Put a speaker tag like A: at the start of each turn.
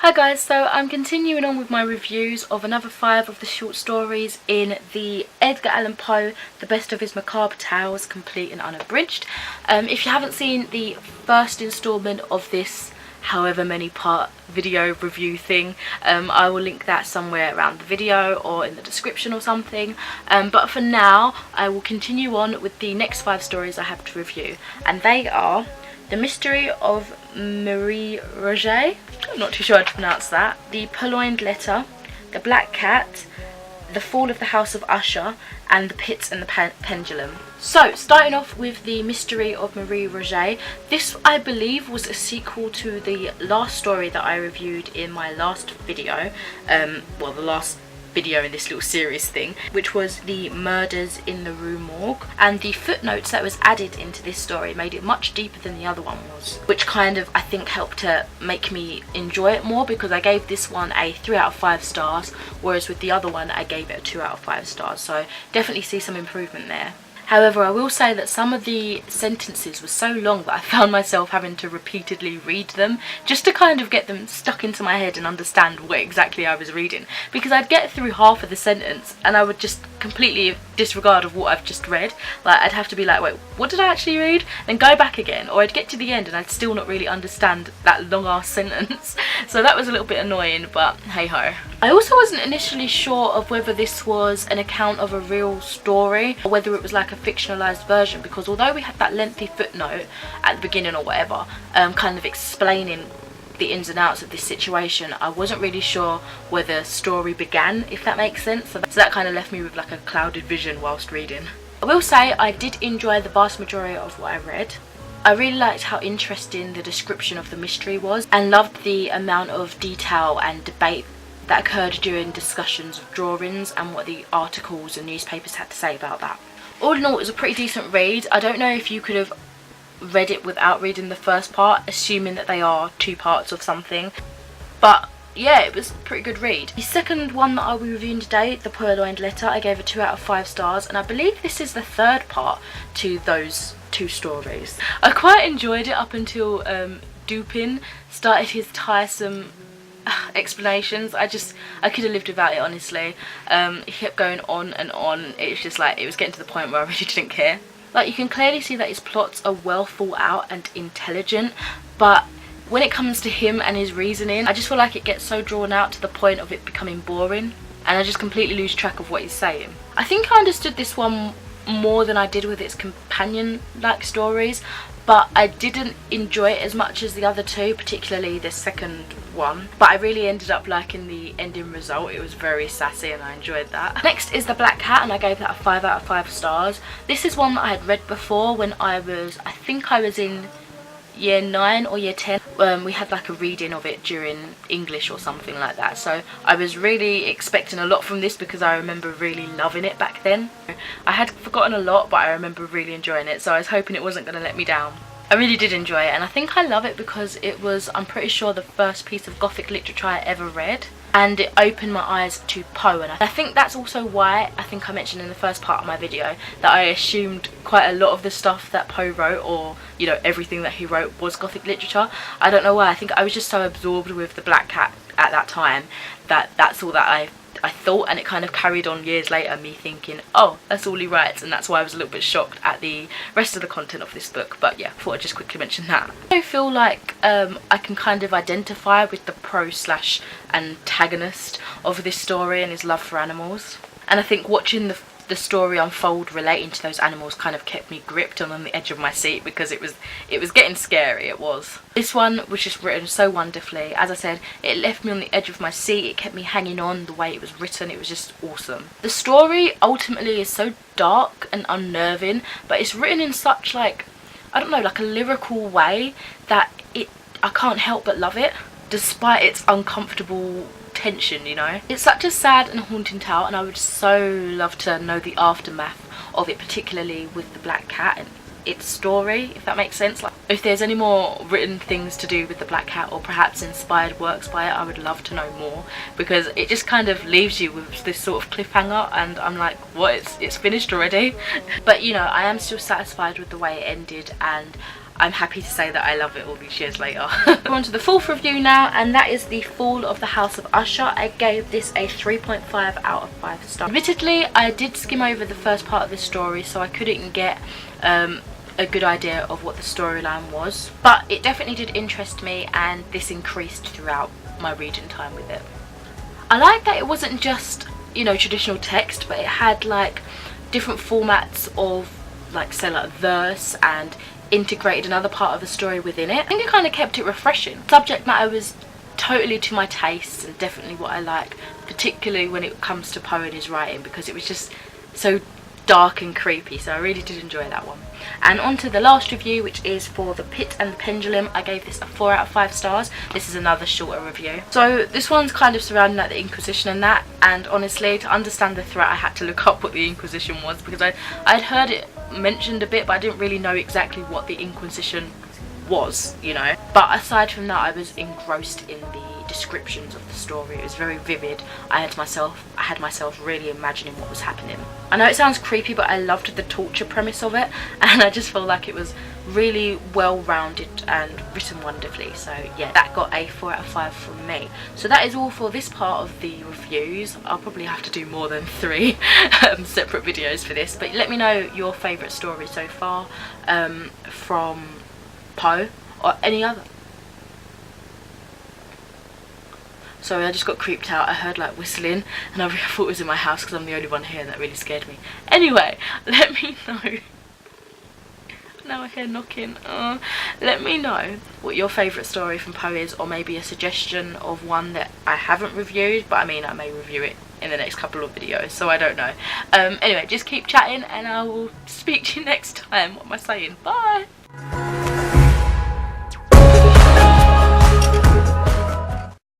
A: Hi guys, so I'm continuing on with my reviews of another 5 of the short stories in the Edgar Allan Poe, The Best of His Macabre Tales, Complete and Unabridged. If you haven't seen the first instalment of this however many part video review thing, I will link that somewhere around the video or in the description or something. But for now, I will continue on with the next 5 stories I have to review, and they are The Mystery of Marie Roche, I'm not too sure how to pronounce that, The Purloined Letter, The Black Cat, The Fall of the House of Usher, and The Pit and Pendulum. So, starting off with The Mystery of Marie Roche, this I believe was a sequel to the last story that I reviewed in my last video, well, the last video in this little series thing, which was The Murders in the Rue Morgue, and the footnotes that was added into this story made it much deeper than the other one was, which kind of I think helped to make me enjoy it more, because I gave this one a 3 out of 5 stars, whereas with the other one I gave it a 2 out of 5 stars, so definitely see some improvement there. However, I will say that some of the sentences were so long that I found myself having to repeatedly read them just to kind of get them stuck into my head and understand what exactly I was reading, because I'd get through half of the sentence and I would just completely disregard of what I've just read. Like, I'd have to be like, wait, what did I actually read? Then go back again, or I'd get to the end and I'd still not really understand that long ass sentence. So that was a little bit annoying, but hey ho. I also wasn't initially sure of whether this was an account of a real story or whether it was like a fictionalized version, because although we had that lengthy footnote at the beginning or whatever, kind of explaining the ins and outs of this situation, I wasn't really sure where the story began, if that makes sense. So that kind of left me with like a clouded vision whilst reading. I will say I did enjoy the vast majority of what I read. I really liked how interesting the description of the mystery was, and loved the amount of detail and debate that occurred during discussions of drawings and what the articles and newspapers had to say about that. All in all, it was a pretty decent read. I don't know if you could have read it without reading the first part, assuming that they are 2 parts of something, but yeah, it was a pretty good read. The second one that I'll be reviewing today, The Purloined Letter, I gave a 2 out of 5 stars, and I believe this is the 3rd part to those 2 stories. I quite enjoyed it up until Dupin started his tiresome explanations. I could have lived without it, honestly. He kept going on and on. It was just like, it was getting to the point where I really didn't care. Like, you can clearly see that his plots are well thought out and intelligent, but when it comes to him and his reasoning, I just feel like it gets so drawn out to the point of it becoming boring, and I just completely lose track of what he's saying. I think I understood this one more than I did with its companion-like stories, but I didn't enjoy it as much as the other 2, particularly the second one. But I really ended up liking the ending result. It was very sassy and I enjoyed that. Next is The Black Cat, and I gave that a 5 out of 5 stars. This is one that I had read before when I think I was in year 9 or year 10. We had like a reading of it during English or something like that, so I was really expecting a lot from this because I remember really loving it back then. I had forgotten a lot, but I remember really enjoying it, so I was hoping it wasn't going to let me down. I really did enjoy it, and I think I love it because it was, I'm pretty sure, the first piece of Gothic literature I ever read, and it opened my eyes to Poe. And I think that's also why, I think I mentioned in the first part of my video, that I assumed quite a lot of the stuff that Poe wrote, or you know, everything that he wrote, was Gothic literature. I don't know why. I think I was just so absorbed with The Black Cat at that time that that's all that I thought, and it kind of carried on years later, me thinking, oh, that's all he writes, and that's why I was a little bit shocked at the rest of the content of this book. But yeah, thought I'd just quickly mention that. I feel like I can kind of identify with the pro/antagonist of this story and his love for animals, and I think watching the story unfold relating to those animals kind of kept me gripped and on the edge of my seat, because it was getting scary. It was. This one was just written so wonderfully. As I said, it left me on the edge of my seat. It kept me hanging on the way it was written. It was just awesome. The story ultimately is so dark and unnerving, but it's written in such, like, I don't know, like a lyrical way that I can't help but love it, despite its uncomfortable tension, you know. It's such a sad and haunting tale, and I would so love to know the aftermath of it, particularly with The Black Cat and its story, if that makes sense. Like, if there's any more written things to do with The Black Cat, or perhaps inspired works by it, I would love to know more, because it just kind of leaves you with this sort of cliffhanger, and I'm like, what, it's finished already? But you know, I am still satisfied with the way it ended, and I'm happy to say that I love it all these years later. We're on to the fourth review now, and that is The Fall of the House of Usher. I gave this a 3.5 out of 5 stars. Admittedly, I did skim over the first part of this story, so I couldn't get a good idea of what the storyline was, but it definitely did interest me, and this increased throughout my reading time with it. I like that it wasn't just, you know, traditional text, but it had like different formats of, like, say, like verse, and integrated another part of the story within it. I think it kind of kept it refreshing. Subject matter was totally to my tastes and definitely what I like, particularly when it comes to Poe and his writing, because it was just so dark and creepy, so I really did enjoy that one. And on to the last review, which is for the Pit and Pendulum. I gave this a 4 out of 5 stars. This is another shorter review. So this one's kind of surrounding like the Inquisition and that, and honestly, to understand the threat I had to look up what the Inquisition was, because I'd heard it mentioned a bit, but I didn't really know exactly what the Inquisition was, you know. But aside from that, I was engrossed in the descriptions of the story. It was very vivid. I had myself really imagining what was happening. I know it sounds creepy, but I loved the torture premise of it, and I just felt like it was really well rounded and written wonderfully. So yeah, that got a 4 out of 5 from me. So that is all for this part of the reviews. I'll probably have to do more than 3 separate videos for this, but let me know your favourite story so far from Poe or any other. Sorry, I just got creeped out. I heard like whistling, and I thought it was in my house because I'm the only one here, and that really scared me. Anyway, let me know. Now I hear knocking. Let me know what your favourite story from Poe is, or maybe a suggestion of one that I haven't reviewed, but I mean, I may review it in the next couple of videos, so I don't know. Anyway, just keep chatting, and I will speak to you next time. What am I saying? Bye!